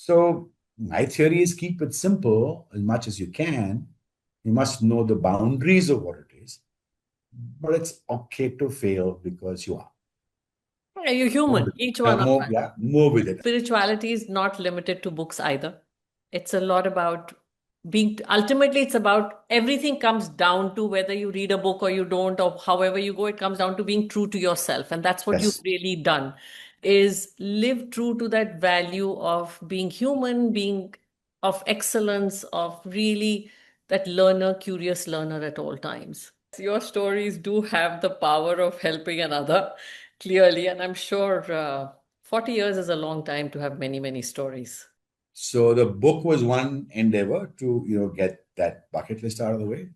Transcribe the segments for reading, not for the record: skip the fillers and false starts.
So my theory is keep it simple as much as you can. You must know the boundaries of what it is, but it's okay to fail because you are. Yeah, you're human, each one of us. Move with it. Spirituality is not limited to books either. It's a lot about ultimately, it's about everything comes down to whether you read a book or you don't, or however you go, it comes down to being true to yourself. And that's what you've Yes. really done, is live true to that value of being human, being of excellence, of really that learner, curious learner at all times. Your stories do have the power of helping another, clearly. And I'm sure 40 years is a long time to have many, many stories. So the book was one endeavor to, get that bucket list out of the way.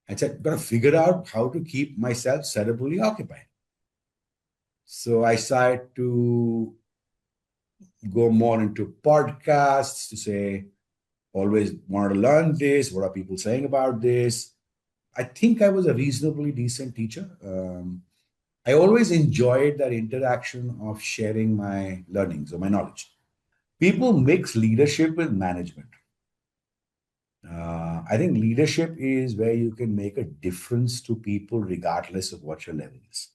I said, gotta figure out how to keep myself cerebrally occupied. So I started to go more into podcasts to say, always wanted to learn this. What are people saying about this? I think I was a reasonably decent teacher. I always enjoyed that interaction of sharing my learnings or my knowledge. People mix leadership with management. I think leadership is where you can make a difference to people regardless of what your level is.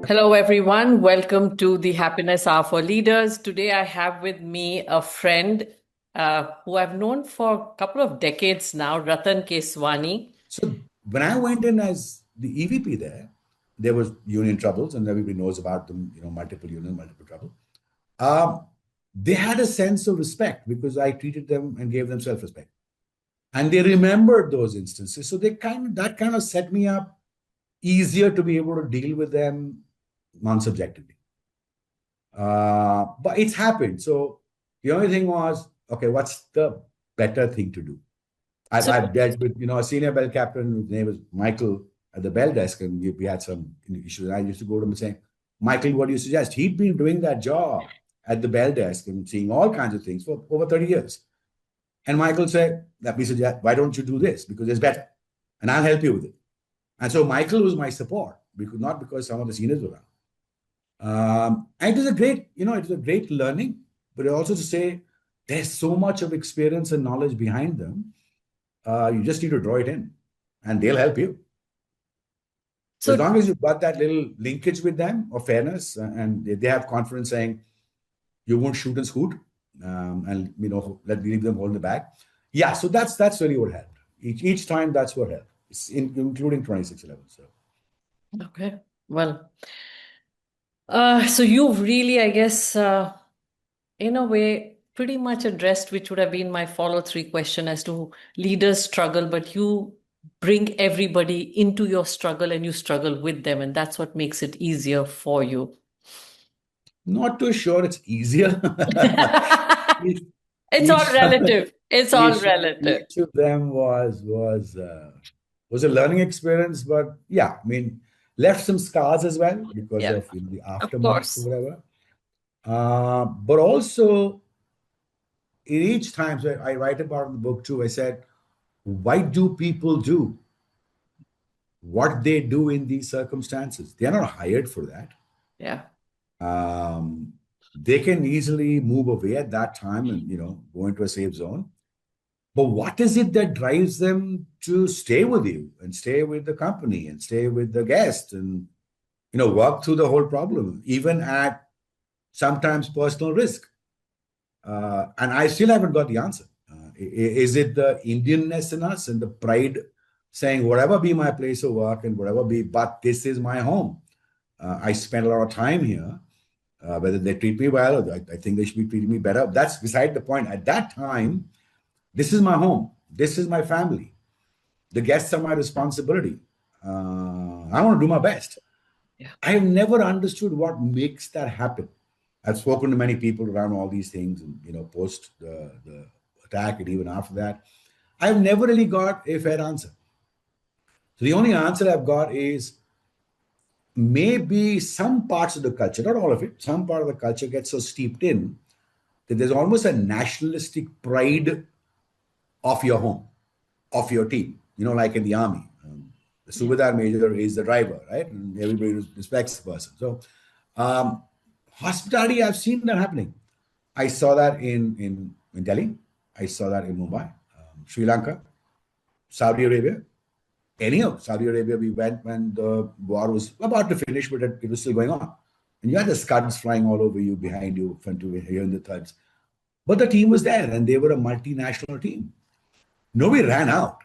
Hello, everyone. Welcome to the Happiness Hour for Leaders. Today, I have with me a friend who I've known for a couple of decades now, Rattan Keswani. So when I went in as the EVP there was union troubles, and everybody knows about them, multiple union, multiple trouble. They had a sense of respect because I treated them and gave them self-respect. And they remembered those instances. So that kind of set me up easier to be able to deal with them non-subjectively. But it's happened. So the only thing was, okay, what's the better thing to do? I've dealt with, a senior bell captain whose name was Michael at the bell desk, and we had some issues. And I used to go to him and say, Michael, what do you suggest? He'd been doing that job at the bell desk and seeing all kinds of things for over 30 years. And Michael said, let me suggest, why don't you do this? Because it's better. And I'll help you with it. And so Michael was my support, not because some of the seniors were around. And it was a great learning, but also to say there's so much of experience and knowledge behind them. You just need to draw it in and they'll help you. So as long as you've got that little linkage with them of fairness and they have confidence saying you won't shoot and scoot and, leave them hold the bag. Yeah, so that's really what helped. Each time that's what helped, including 2611. So. Okay, well, so you've really, I guess, in a way, pretty much addressed, which would have been my follow-through question as to leaders struggle, but you bring everybody into your struggle and you struggle with them. And that's what makes it easier for you. Not too sure it's easier. It's all relative. It's all relative. Each of them was a learning experience, but yeah, I mean, left some scars as well because of the aftermath or whatever. But also, in each time, so I write about in the book too. I said, why do people do what they do in these circumstances? They are not hired for that. Yeah. They can easily move away at that time and go into a safe zone. But what is it that drives them to stay with you and stay with the company and stay with the guest and work through the whole problem, even at sometimes personal risk? And I still haven't got the answer. Is it the Indianness in us and the pride saying, whatever be my place of work and whatever be, but this is my home. I spend a lot of time here. Whether they treat me well or I think they should be treating me better. That's beside the point. At that time, this is my home. This is my family. The guests are my responsibility. I want to do my best. Yeah. I have never understood what makes that happen. I've spoken to many people around all these things and, post the attack and even after that. I've never really got a fair answer. So the only answer I've got is maybe some parts of the culture, not all of it, some part of the culture gets so steeped in that there's almost a nationalistic pride of your home, of your team, like in the army. The Subedar major is the driver, right? And everybody respects the person. So hospitality, I've seen that happening. I saw that in Delhi. I saw that in Mumbai, Sri Lanka, Saudi Arabia. Anyhow, Saudi Arabia, we went when the war was about to finish, but it was still going on. And you had the scuds flying all over you, behind you, front of you, hearing the thuds. But the team was there, and they were a multinational team. Nobody ran out.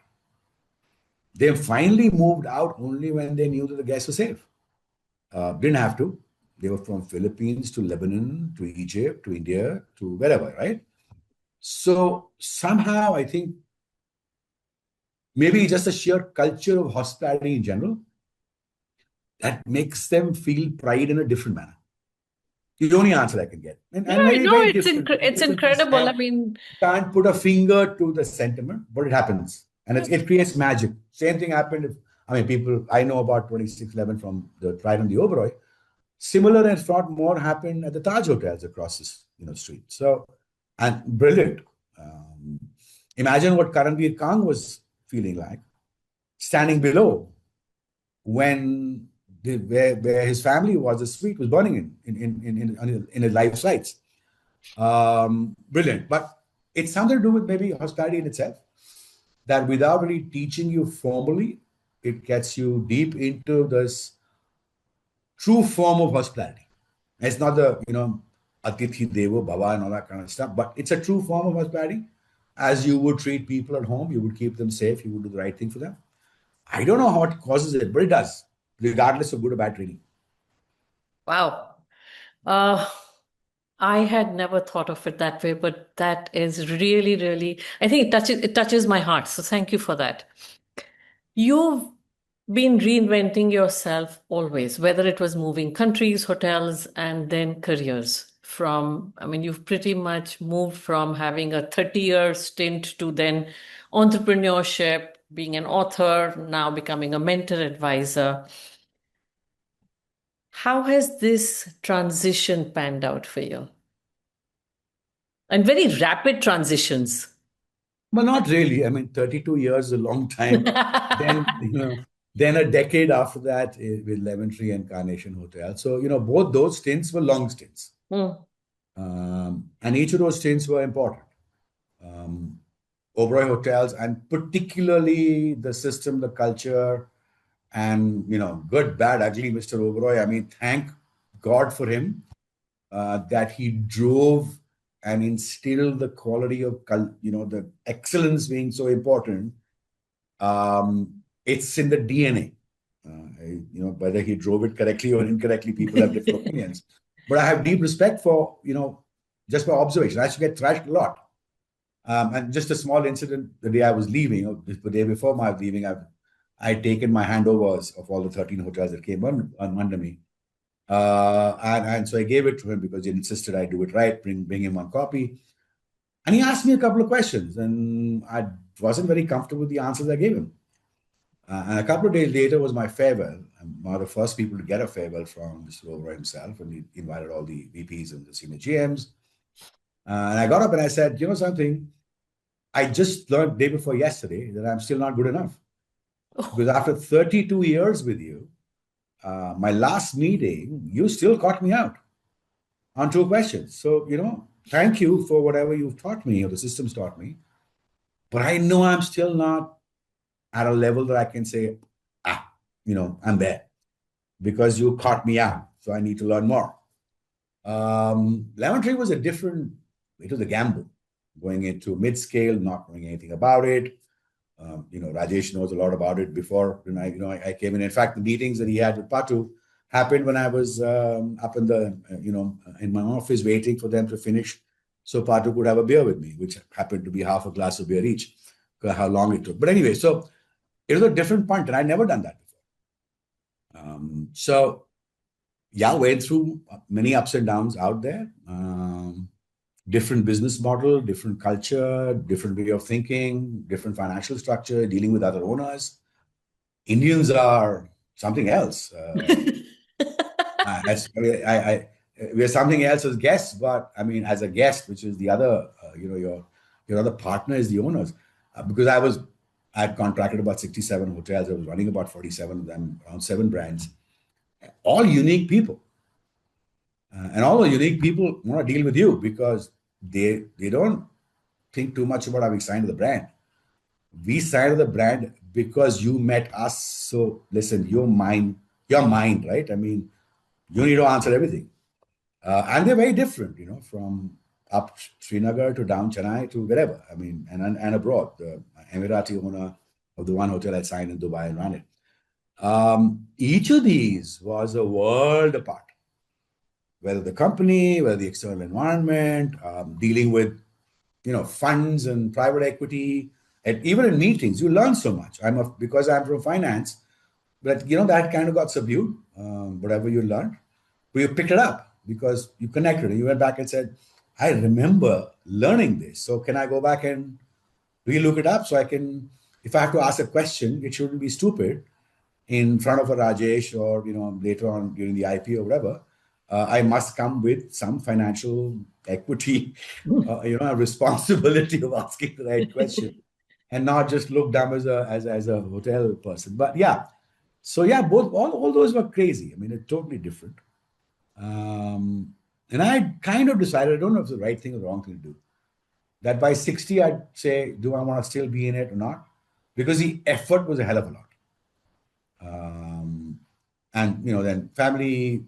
They finally moved out only when they knew that the guests were safe. Didn't have to. They were from Philippines to Lebanon to Egypt to India to wherever, right? So somehow I think maybe just the sheer culture of hospitality in general that makes them feel pride in a different manner. The only answer I can get, and Yeah, very no, very different. it's You can just incredible. I mean, can't put a finger to the sentiment, but it happens, and yeah. it creates magic. Same thing happened. If, I mean, people I know about 2611 from the Pride and the Oberoi. Similar, if not more, happened at the Taj hotels across this street. So, and brilliant. Um, Imagine what Karanveer Kang was feeling like standing below when where his family was, the suite was burning in his live sites. Brilliant, but it's something to do with maybe hospitality in itself. That without really teaching you formally, it gets you deep into this true form of hospitality. It's not the, Atithi Devo Bhava and all that kind of stuff, but it's a true form of hospitality. As you would treat people at home, you would keep them safe, you would do the right thing for them. I don't know how it causes it, but it does, regardless of good or bad training. Wow. Uh, I had never thought of it that way, but that is really, really, I think it touches my heart. So thank you for that. You've been reinventing yourself always, whether it was moving countries, hotels, and then careers. I mean, you've pretty much moved from having a 30-year stint to then entrepreneurship, being an author, now becoming a mentor advisor. How has this transition panned out for you? And very rapid transitions. But not really. I mean, 32 years is a long time. Then, then a decade after that with Lemon Tree and Carnation Hotel. So, both those stints were long stints. Hmm. And each of those stints were important. Oberoi hotels, and particularly the system, the culture, and good, bad, ugly, Mr. Oberoi. I mean, thank God for him that he drove and instilled the quality of the excellence being so important. It's in the DNA. Whether he drove it correctly or incorrectly, people have different opinions. But I have deep respect for just by observation. I used to get thrashed a lot. And just a small incident, the day I was leaving, or the day before my leaving, I'd taken my handovers of all the 13 hotels that came under me. And so I gave it to him because he insisted I do it right, bring him one copy. And he asked me a couple of questions, and I wasn't very comfortable with the answers I gave him. And a couple of days later was my farewell. I'm one of the first people to get a farewell from Mr. Oberoi himself, and he invited all the VPs and the senior GMs. And I got up and I said, something, I just learned day before yesterday that I'm still not good enough. Because after 32 years with you, my last meeting, you still caught me out on two questions. So, thank you for whatever you've taught me or the system's taught me. But I know I'm still not at a level that I can say, I'm there because you caught me out. So I need to learn more. Lemon Tree was it was a gamble going into mid-scale, not knowing anything about it. Rajesh knows a lot about it before I came in. In fact, the meetings that he had with Patu happened when I was up in in my office waiting for them to finish so Patu could have a beer with me, which happened to be half a glass of beer each, how long it took. But anyway, so it was a different point, and I'd never done that before. So yeah, went through many ups and downs out there. Different business model, different culture, different way of thinking, different financial structure, dealing with other owners. Indians are something else. We're something else as guests, but I mean, as a guest, which is the other, your other partner is the owners. Because I had contracted about 67 hotels. I was running about 47 of them, around 7 brands, all unique people. And all the unique people want to deal with you because they don't think too much about having signed the brand. We signed the brand because you met us. So listen, your mind, right? I mean, you need to answer everything. And they're very different, from up Srinagar to down Chennai to wherever. I mean, and abroad. The Emirati owner of the one hotel I signed in Dubai and ran it. Each of these was a world apart, whether the company, whether the external environment, dealing with funds and private equity, and even in meetings, you learn so much. Because I'm from finance, but that kind of got subdued. Whatever you learned, but you picked it up because you connected and you went back and said, "I remember learning this. So can I go back and relook it up so I can, if I have to ask a question, it shouldn't be stupid in front of a Rajesh or later on during the IP or whatever. I must come with some financial equity, a responsibility of asking the right question, and not just look dumb as a hotel person. But yeah, so yeah, both all those were crazy. I mean, it's totally different. And I kind of decided, I don't know if it's the right thing or the wrong thing to do, that by 60, I'd say, do I want to still be in it or not? Because the effort was a hell of a lot. Um, and then family,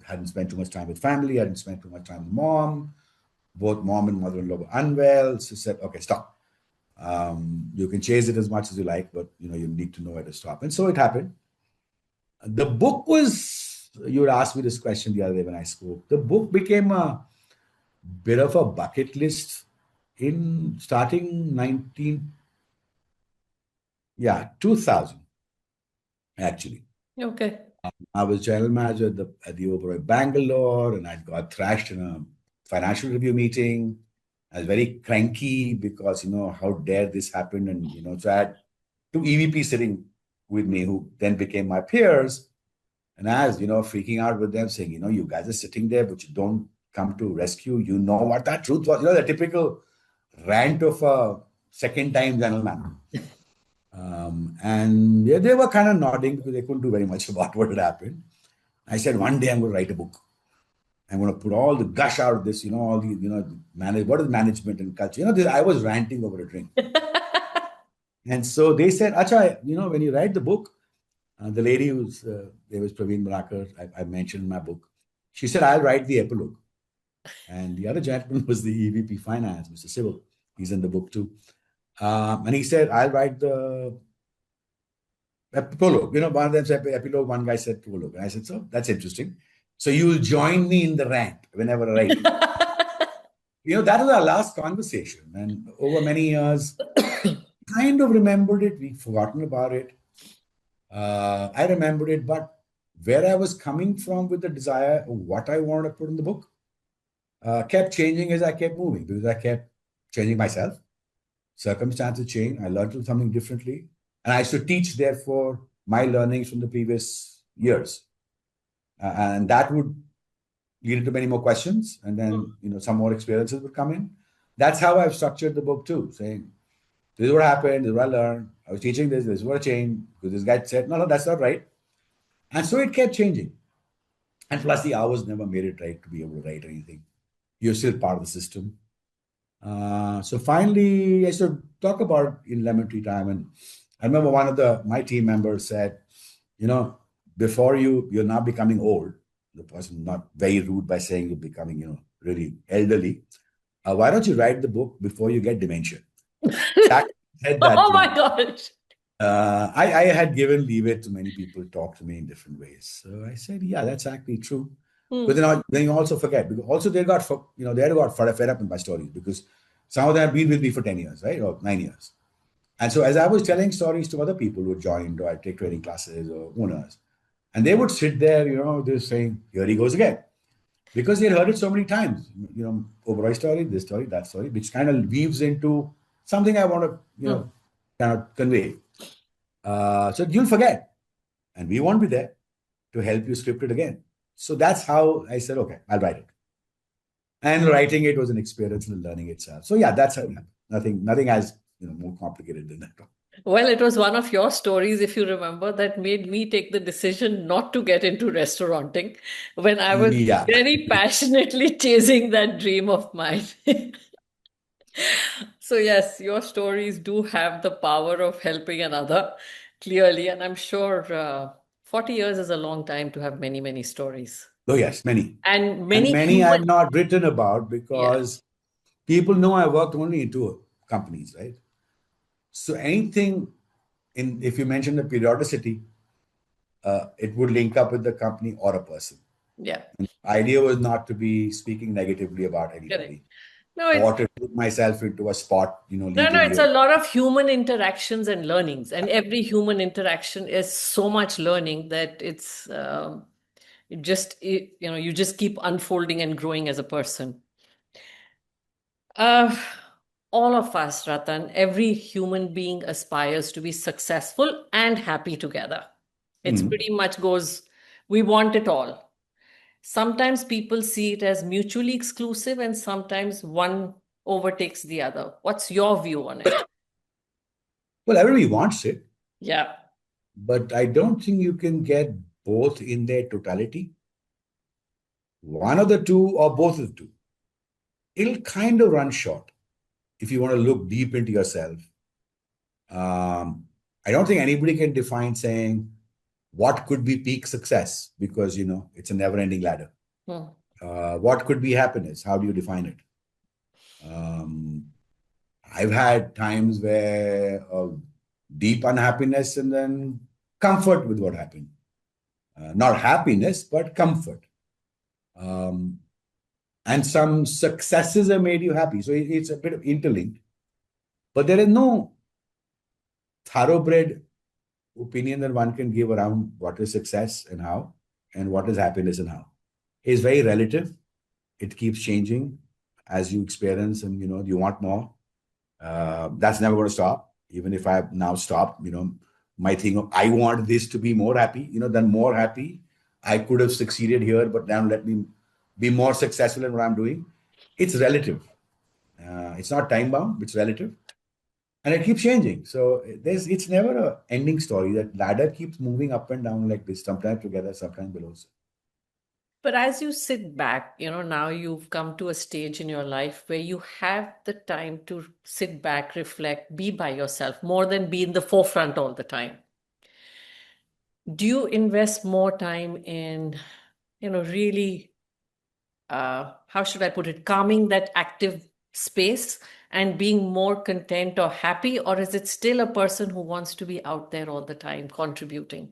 hadn't spent too much time with family, hadn't spent too much time with mom. Both mom and mother-in-law were unwell. So said, okay, stop. You can chase it as much as you like, but you need to know where to stop. And so it happened. The book was, you would ask me this question the other day when I spoke. The book became a bit of a bucket list in starting 2000, actually. Okay. I was general manager at the Oberoi Bangalore, and I got thrashed in a financial review meeting. I was very cranky because, how dare this happen? And, so I had two EVPs sitting with me who then became my peers. And I was, freaking out with them saying, you guys are sitting there, but you don't come to rescue. You know what that truth was. The typical rant of a second time general manager. And they were kind of nodding because they couldn't do very much about what had happened. I said, one day I'm going to write a book. I'm going to put all the gush out of this, all the, what is management and culture? I was ranting over a drink. And so they said, Acha, when you write the book, the lady who's, there was Praveen Barakar, I mentioned in my book, she said, I'll write the epilogue. And the other gentleman was the EVP Finance, Mr. Civil. He's in the book too. And he said, I'll write the prologue. One of them said epilogue, one guy said prologue. And I said, so that's interesting. So you'll join me in the rant whenever I write. That was our last conversation. And over many years, kind of remembered it. We've forgotten about it. I remembered it, but where I was coming from with the desire of what I wanted to put in the book kept changing as I kept moving because I kept changing myself. Circumstances change. I learned something differently. And I used to teach, therefore, my learnings from the previous years. And that would lead into many more questions. And then, some more experiences would come in. That's how I've structured the book too, saying, this is what happened, this is what I learned. I was teaching this is what I changed. Because this guy said, no, that's not right. And so it kept changing. And plus the hours never made it right to be able to write anything. You're still part of the system. So finally, I should talk about in lemon tree time. And I remember one of my team members said, before you're not becoming old, the person not very rude by saying you're becoming, really elderly. Why don't you write the book before you get dementia? That said that Oh to my me. gosh. I had given leeway to many people to talk to me in different ways. So I said, yeah, that's actually true. But then you also forget because also they got fed up with my stories because some of them have been with me for 10 years, right? Or 9 years. And so as I was telling stories to other people who joined or I take training classes or owners, and they would sit there, they're saying, here he goes again. Because they had heard it so many times, Oberoi story, this story, that story, which kind of weaves into something I want to, kind of convey. So you'll forget, and we won't be there to help you script it again. So that's how I said, okay, I'll write it. And writing it was an experience in learning itself. So yeah, that's how it happened. Nothing as more complicated than that. Well, it was one of your stories, if you remember, that made me take the decision not to get into restauranting when I was Yeah. very passionately chasing that dream of mine. So, yes, your stories do have the power of helping another, clearly. And I'm sure 40 years is a long time to have many, many stories. Oh, yes, many. And And many many human, I've not written about yeah, because people know I worked only in two companies, right? So anything in, if you mention the periodicity, it would link up with the company or a person. yeah, Idea was not to be speaking negatively about correct. anybody No, or to put myself into a spot, no, legally it's or a lot of human interactions and learnings, and every human interaction is so much learning that it just you just keep unfolding and growing as a person. Uh, all of us, Ratan, every human being aspires to be successful and happy together. It's Hmm. pretty much goes, we want it all. Sometimes people see it as mutually exclusive, and sometimes one overtakes the other. What's your view on it? Well, everybody wants it, Yeah. but I don't think you can get both in their totality. One of the two or both of the two. It'll kind of run short if you want to look deep into yourself. Um, I don't think anybody can define saying what could be peak success because it's a never-ending ladder. Hmm. What could be happiness? How do you define it? Um, I've had times where deep unhappiness and then comfort with what happened. Not happiness, but comfort. Um, and some successes have made you happy. So it's a bit of interlinked, but there is no thoroughbred opinion that one can give around what is success and how, and what is happiness and how. It's very relative. It keeps changing as you experience, and you want more. That's never going to stop. Even if I now stop, my thing of I want this to be more happy, then more happy. I could have succeeded here, but now let me be more successful in what I'm doing. It's relative. It's not time bound. It's relative, and it keeps changing. So it's never a ending story. That ladder keeps moving up and down like this, sometimes together, sometimes below. But as you sit back, now you've come to a stage in your life where you have the time to sit back, reflect, be by yourself more than be in the forefront all the time. Do you invest more time in, really, how should I put it, calming that active space and being more content or happy? Or is it still a person who wants to be out there all the time contributing?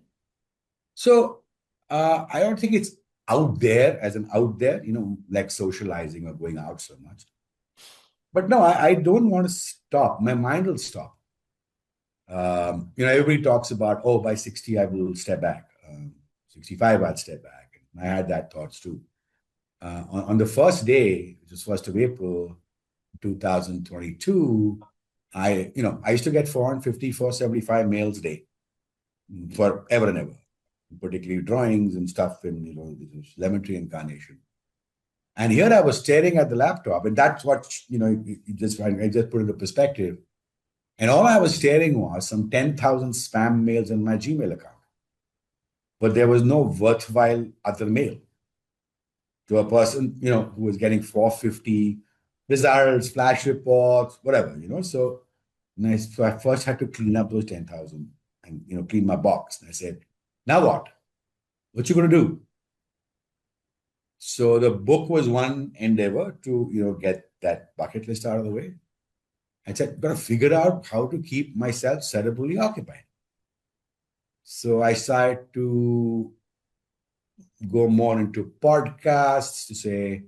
So I don't think it's out there as an out there, like socializing or going out so much. But no, I don't want to stop. My mind will stop. Everybody talks about, oh, by 60, I will step back. 65, I'll step back. And I had that thoughts too. On the first day, which was 1st of April, 2022, I used to get 450, 475 mails a day forever and ever, particularly drawings and stuff in, lemon tree incarnation. And here I was staring at the laptop, and that's what, I just put it into perspective. And all I was staring was some 10,000 spam mails in my Gmail account. But there was no worthwhile other mail to a person, who was getting 450 results, flash reports, whatever, So I first had to clean up those 10,000 and, clean my box. And I said, now what? What you going to do? So the book was one endeavor to, get that bucket list out of the way. I said, got to figure out how to keep myself cerebrally occupied. So I started to go more into podcasts to say,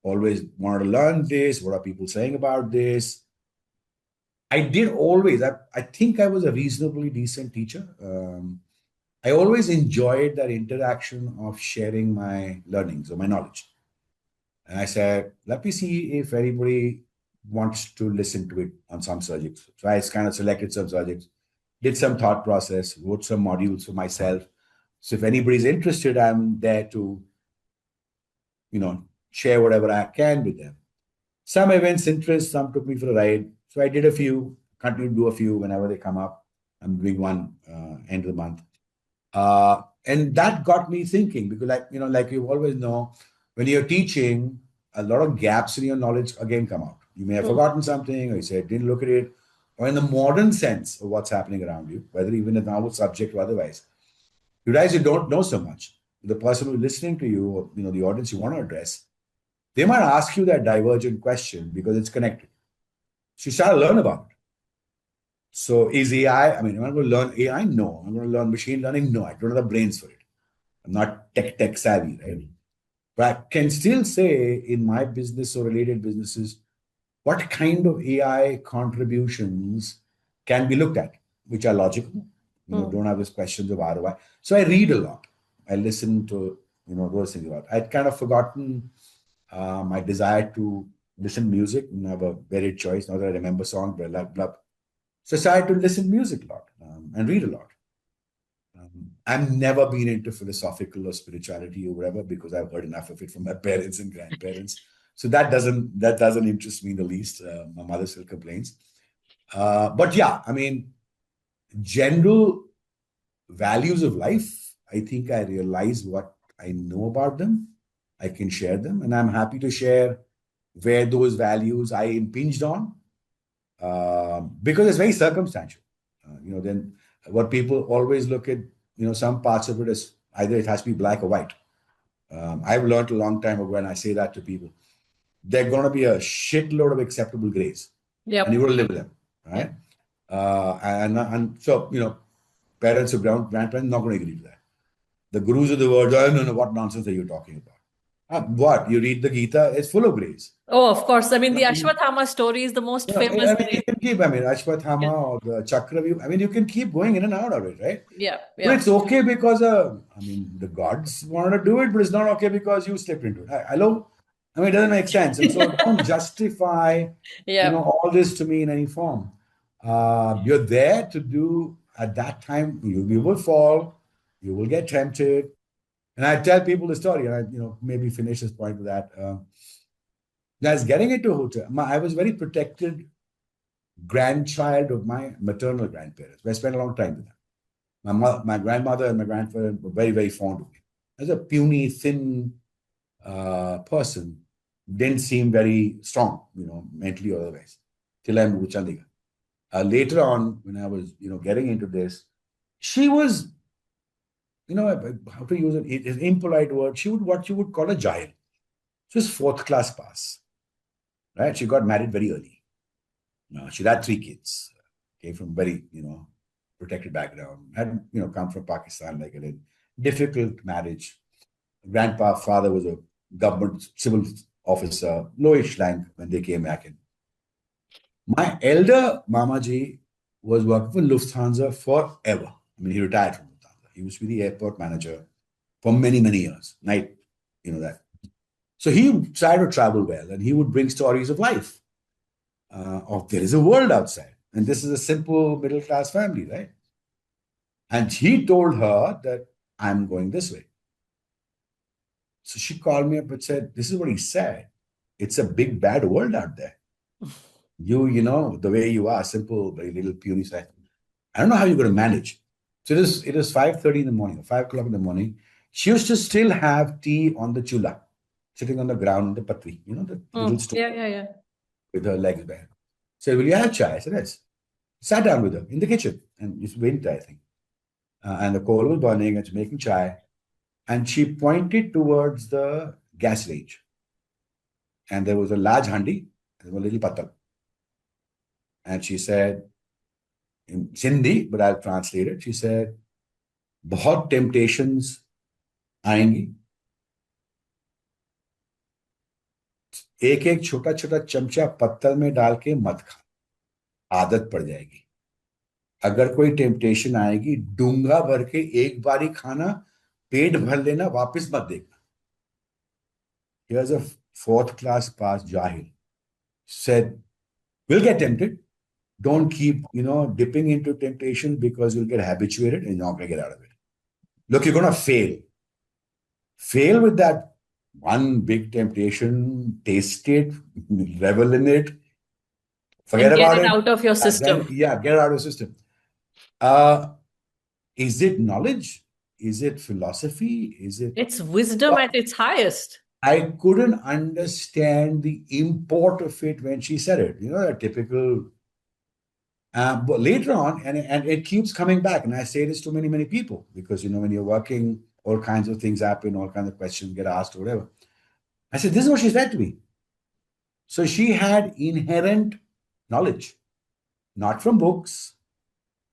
always wanted to learn this. What are people saying about this? I did always, I think I was a reasonably decent teacher. I always enjoyed that interaction of sharing my learnings or my knowledge. And I said, let me see if anybody wants to listen to it on some subjects. So I kind of selected some subjects, did some thought process, wrote some modules for myself. So if anybody's interested, I'm there to, share whatever I can with them. Some events interest, some took me for a ride. So I did a few, continue to do a few whenever they come up. I'm doing one end of the month. And that got me thinking because, like you always know, when you're teaching, a lot of gaps in your knowledge again come out. You may have Hmm. forgotten something, or you said didn't look at it, or in the modern sense of what's happening around you, whether even a novel subject or otherwise. You realize you don't know so much. The person who's listening to you, or the audience you want to address, they might ask you that divergent question because it's connected. So you start to learn about it. So is AI? I mean, am I going to learn AI? No. I'm going to learn machine learning? No. I don't have the brains for it. I'm not tech savvy, right? But I can still say in my business or related businesses, what kind of AI contributions can be looked at, which are logical, Hmm. don't have these questions of ROI. So I read a lot. I listen to, those things a lot. I'd kind of forgotten my desire to listen to music and have a varied choice. Not that I remember songs, but blah, blah. So I started to listen to music a lot and read a lot. I've never been into philosophical or spirituality or whatever because I've heard enough of it from my parents and grandparents. So that doesn't interest me in the least. My mother still complains. But yeah, I mean, general values of life. I think I realize what I know about them. I can share them, and I'm happy to share where those values I impinged on because it's very circumstantial. Then what people always look at, some parts of it as either it has to be black or white. I've learned a long time ago when I say that to people, there are going to be a shitload of acceptable grays, and you Yep. got to live with them, right? Yep. And so parents or grandparents not going to agree to that. The gurus of the world, oh, no, no, what nonsense are you talking about? What you read the Gita? It's full of grays. Oh, of course. I mean, the No, Ashwatthama story is the most no, famous I mean, you gray. can keep, Yeah. Ashwathama or the Chakravyu, I mean, you can keep going in and out of it, right? Yeah. But Yeah. it's okay because, the gods wanted to do it, but it's not okay because you slipped into it. Hello? I mean, it doesn't make sense. And so don't justify, Yeah. all this to me in any form. You're there to do, at that time, you will fall, you will get tempted. And I tell people the story, and maybe finish this point with that. Guys, getting into a hotel, I was very protected grandchild of my maternal grandparents. I spent a long time with them. My grandmother and my grandfather were very, very fond of me. As a puny, thin person, didn't seem very strong, mentally or otherwise, till I moved to Chandigarh. Later on, when I was, getting into this, she was, how to use an impolite word, she would what you would call a giant. She was fourth class pass, right? She got married very early. She had three kids, came from very, protected background, had, come from Pakistan, like a difficult marriage. Grandpa, father was a government civil officer, lowish rank when they came back in. My elder Mamaji was working for Lufthansa forever. I mean, he retired from Lufthansa. He used to be the airport manager for many, many years. Night, that. So he tried to travel well and he would bring stories of life, of there is a world outside. And this is a simple middle class family, right? And he told her that I'm going this way. So she called me up and said, this is what he said. It's a big, bad world out there. The way you are, simple, very little puny side. I don't know how you're going to manage. So it is 5:30 in the morning, or 5 o'clock in the morning. She used to still have tea on the chula, sitting on the ground, the patri, the little Mm. stone Yeah. Yeah. Yeah. with her legs bare. Said, will you have chai? I said, yes. Sat down with her in the kitchen, and it's winter, I think. And the coal was burning, and she's making chai. And she pointed towards the gas range. And there was a large handi, and a little patal. And she said, in Sindhi, but I'll translate it. She said, बहुत temptations आएंगी, एक एक छोटा छोटा चमचा पत्तल में डाल के मत खा, आदत पड़ जाएगी. अगर कोई टेम्पटेशन आएगी, डूंगा भर के एक बारी खाना, पेट भर लेना, वापस मत देखना. Here's a fourth class pass jahil said, we'll get tempted. Don't keep, dipping into temptation because you'll get habituated and you're not going to get out of it. Look, you're going to fail. Fail with that one big temptation, taste it, revel in it, forget And get about it it. out of your Then, system. yeah, get it out of the system. Uh, is it knowledge? Is it philosophy? Is it It's wisdom what? at its highest. I couldn't understand the import of it when she said it. A typical. But later on, and it keeps coming back, and I say this to many people because when you're working, all kinds of things happen, all kinds of questions get asked or whatever. I said, this is what she said to me. So she had inherent knowledge, not from books.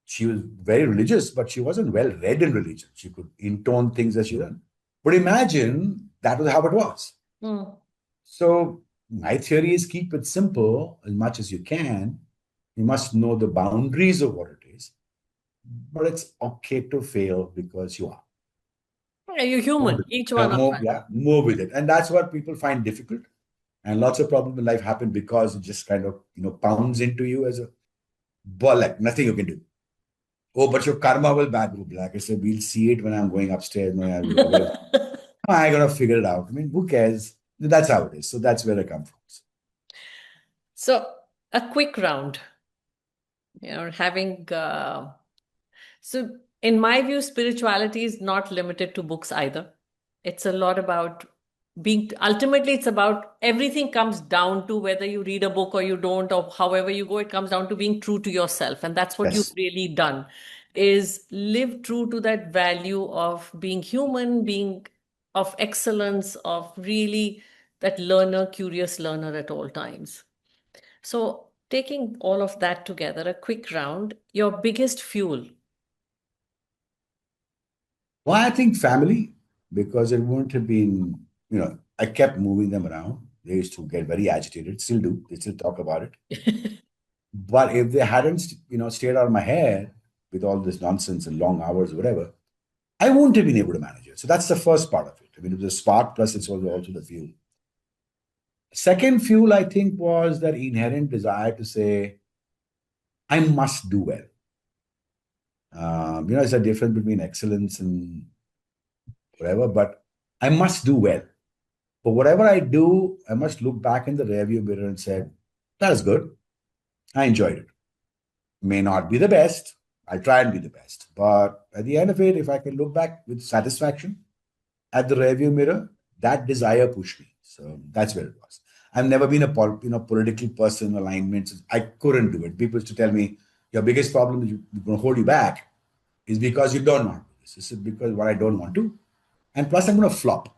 She was very religious, but she wasn't well read in religion. She could intone things as she done. But imagine that was how it was. Hmm. So my theory is keep it simple as much as you can. You must know the boundaries of what it is, but it's okay to fail because you are. Yeah, you're Move human, with each it. one of Move, us. yeah, move with it. And that's what people find difficult. And lots of problems in life happen because it just kind of, pounds into you as a ball, like nothing you can do. Oh, but your karma will back go black. I said, we'll see it when I'm going upstairs. No, I gotta figure it out. I mean, who cares? That's how it is. So that's where I come from. So, a quick round, having so, in my view, spirituality is not limited to books either. It's a lot about ultimately, it's about everything comes down to whether you read a book or you don't, or however you go, it comes down to being true to yourself. And that's what you've Yes. really done is live true to that value of being human, being of excellence, of really that learner, curious learner at all times. So, taking all of that together, a quick round, your biggest fuel. Well, I think family, because it wouldn't have been, I kept moving them around. They used to get very agitated, still do. They still talk about it. But if they hadn't, stayed out of my head with all this nonsense and long hours or whatever, I wouldn't have been able to manage it. So that's the first part of it. I mean, it was a spark, plus it's also the fuel. Second fuel, I think, was that inherent desire to say, I must do well. It's a difference between excellence and whatever, but I must do well. But whatever I do, I must look back in the rearview mirror and say, that is good. I enjoyed it. May not be the best. I try and be the best. But at the end of it, if I can look back with satisfaction at the rearview mirror, that desire pushed me. So that's where it was. I've never been a political person, alignments. I couldn't do it. People used to tell me, your biggest problem is going to hold you back is because you don't want to. This is because what I don't want to. And plus, I'm going to flop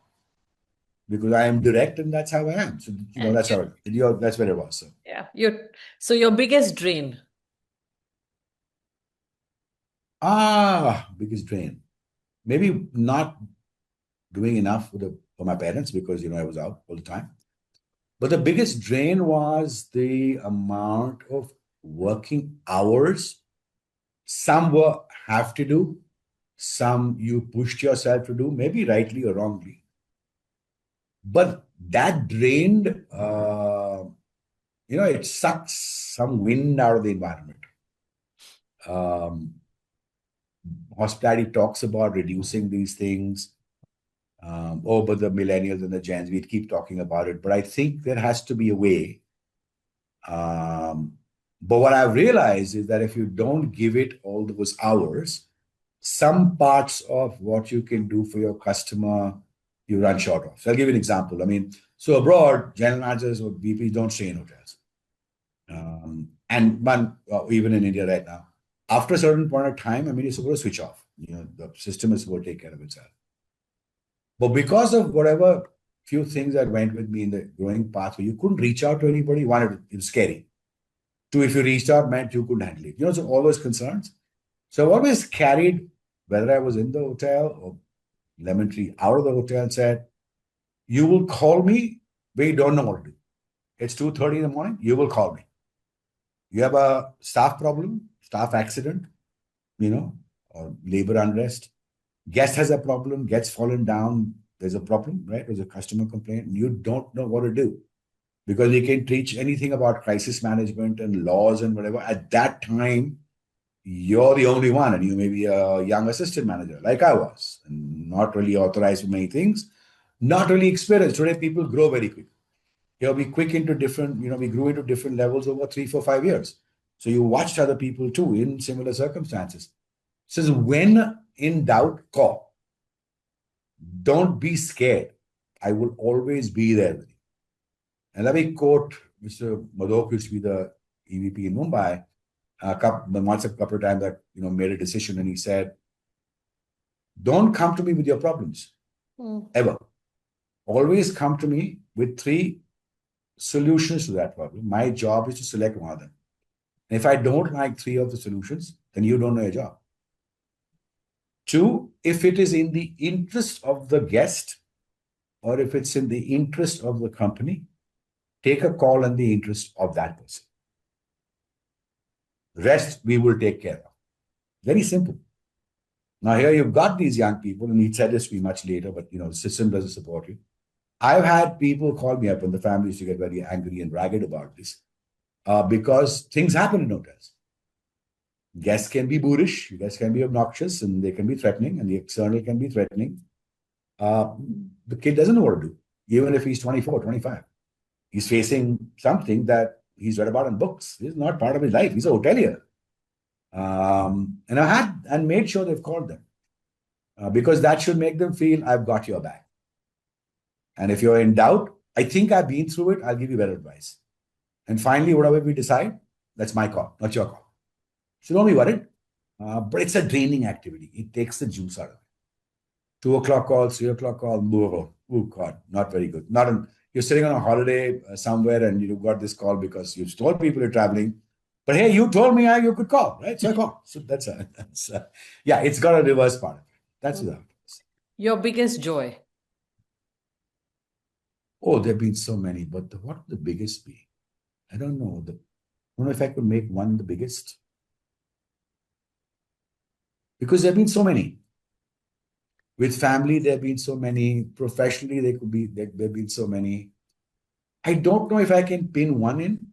because I am direct and that's how I am. So, And that's how that's where it was. So, yeah, your biggest drain. biggest drain. Maybe not doing enough for my parents because, I was out all the time. But the biggest drain was the amount of working hours. Some were have to do, some you pushed yourself to do, maybe rightly or wrongly. But that drained, it sucks some wind out of the environment. Um, Hospitality talks about reducing these things. But the millennials and the gens, we keep talking about it. But I think there has to be a way. But what I've realized is that if you don't give it all those hours, some parts of what you can do for your customer, you run short of. So I'll give you an example. I mean, so abroad, general managers or VPs don't stay in hotels. And one, even in India right now, after a certain point of time, I mean, you're supposed to switch off. The system is supposed to take care of itself. But because of whatever few things that went with me in the growing path where you couldn't reach out to anybody, one, it was scary. Two, if you reached out, meant you couldn't handle it. So all those concerns. So I've always carried, whether I was in the hotel or lemon tree out of the hotel, and said, you will call me when you don't know what to do. It's 2:30 in the morning, you will call me. You have a staff problem, staff accident, or labor unrest. Guest has a problem, gets fallen down, there's a problem, right? There's a customer complaint, and you don't know what to do because you can't teach anything about crisis management and laws and whatever. At that time, you're the only one, and you may be a young assistant manager like I was, and not really authorized for many things, not really experienced. Today, people grow very quick. We quick into different, we grew into different levels over 3, 4, 5 years. So you watched other people too in similar circumstances. Says, when in doubt, call. Don't be scared. I will always be there with you. And let me quote Mr. Madhok, used to be the EVP in Mumbai. Once a couple of times I made a decision, and he said, don't come to me with your problems, ever. Always come to me with three solutions to that problem. My job is to select one of them. And if I don't like three of the solutions, then you don't know your job. Two, if it is in the interest of the guest or if it's in the interest of the company, take a call in the interest of that person. Rest, we will take care of. Very simple. Now, here you've got these young people, and he said this to me much later, but the system doesn't support you. I've had people call me up, and the families to get very angry and ragged about this because things happen in hotels. Guests can be boorish, guests can be obnoxious, and they can be threatening, and the external can be threatening. The kid doesn't know what to do, even if he's 24, 25. He's facing something that he's read about in books. It's not part of his life. He's a hotelier. And I had and made sure they've called them because that should make them feel I've got your back. And if you're in doubt, I think I've been through it. I'll give you better advice. And finally, whatever we decide, that's my call, not your call. So don't be worried. But it's a draining activity. It takes the juice out of it. 2 o'clock call, 3 o'clock call. Oh God, not very good. You're sitting on a holiday somewhere and you've got this call because you've told people you're traveling. But hey, you told me you could call, right? So I call. So that's yeah, it's got a reverse part of it. That's it. Your biggest joy? Oh, there have been so many, but what would the biggest be? I don't know. I don't know if I could make one the biggest. Because there have been so many. With family, there have been so many. Professionally, there have been so many. I don't know if I can pin one in.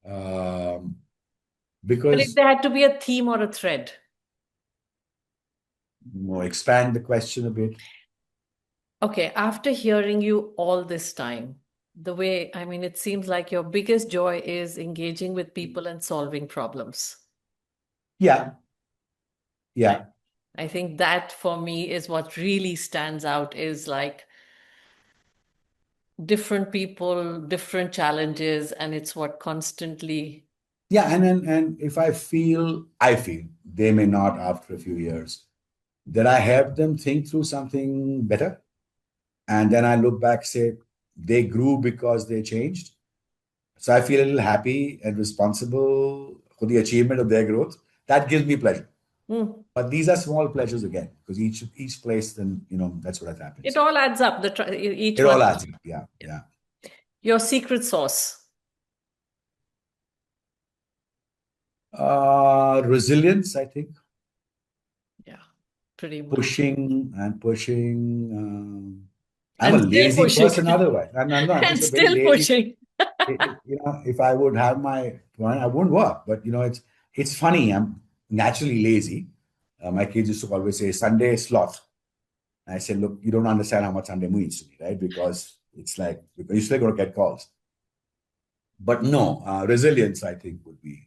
But if Because there had to be a theme or a thread? Expand the question a bit. Okay, after hearing you all this time, it seems like your biggest joy is engaging with people and solving problems. Yeah. Yeah. I think that for me is what really stands out, is like different people, different challenges, and it's what constantly. Yeah. And if I feel they may not after a few years, that I help them think through something better. And then I look back, say, they grew because they changed. So I feel a little happy and responsible for the achievement of their growth. That gives me pleasure. But these are small pleasures again, because each place, then that's what happens. It all adds up. It all adds up. Yeah, yeah. Your secret sauce? Resilience, I think. Yeah, pretty much. Pushing and pushing. I'm a lazy person otherwise. I'm not. I'm just a very still lazy. pushing. If I would have my plan, I wouldn't work. But it's funny. I'm naturally lazy. My kids used to always say Sunday sloth. I said, look, you don't understand how much Sunday means to me, right? Because it's like you're still going to get calls. But no, resilience, I think, would be.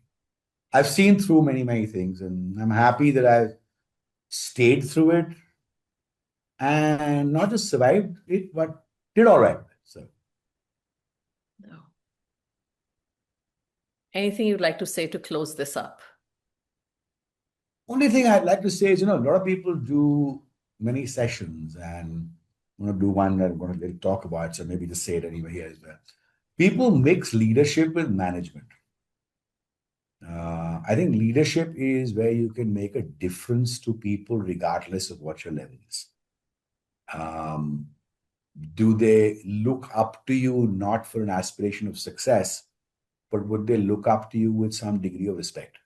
I've seen through many, many things, and I'm happy that I've stayed through it and not just survived it, but did all right. So, No. Anything you'd like to say to close this up? only thing I'd like to say is, a lot of people do many sessions, and I'm going to do one that I'm going to talk about. So maybe just say it anyway here as well. People mix leadership with management. I think leadership is where you can make a difference to people regardless of what your level is. Do they look up to you not for an aspiration of success, but would they look up to you with some degree of respect?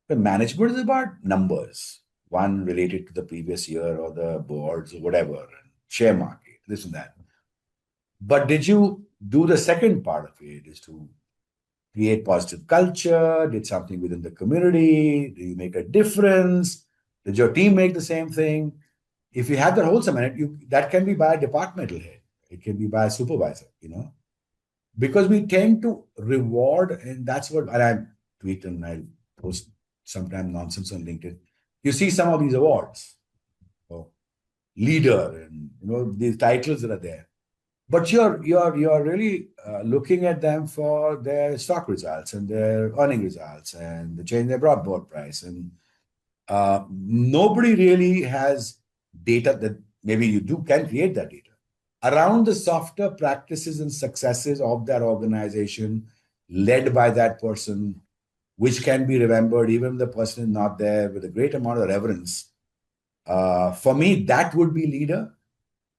But management is about numbers, one related to the previous year or the boards or whatever, share market, this and that. But did you do the second part of it, is to create positive culture? Did something within the community? Did you make a difference? Did your team make the same thing? If you have that wholesome in it, that can be by a departmental head. It can be by a supervisor, because we tend to reward, and that's what, and tweet and I'll post sometime nonsense on LinkedIn. You see some of these awards for leader and these titles that are there, but you're really looking at them for their stock results and their earning results and the change in their board price, and nobody really has data that maybe you can create that data around the softer practices and successes of that organization led by that person, which can be remembered even if the person is not there, with a great amount of reverence. For me, that would be leader.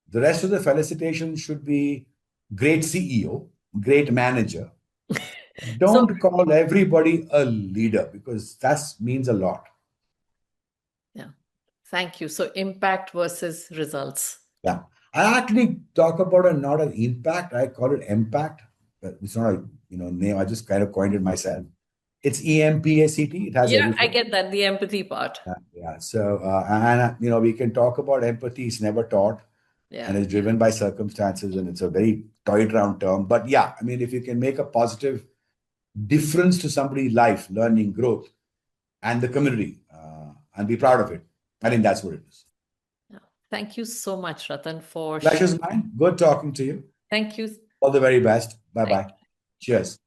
The rest of the felicitations should be great CEO, great manager. So, Don't call everybody a leader, because that means a lot. yeah, thank you. So impact versus results. Yeah. I actually talk about it not as impact, I call it impact. But it's not a name, I just kind of coined it myself. It's EMPACT. It has Yeah, I everything. get that, the empathy part. Yeah. So, and we can talk about empathy. It's never taught, and Yeah. it's driven by circumstances, and it's a very toyed around term. But yeah, I mean, if you can make a positive difference to somebody's life, learning, growth, and the community, and be proud of it, I think that's what it is. Yeah. Thank you so much, Rattan, for Pleasure's mine. Good talking to you. Thank you. All the very best. Bye Thank bye. Cheers.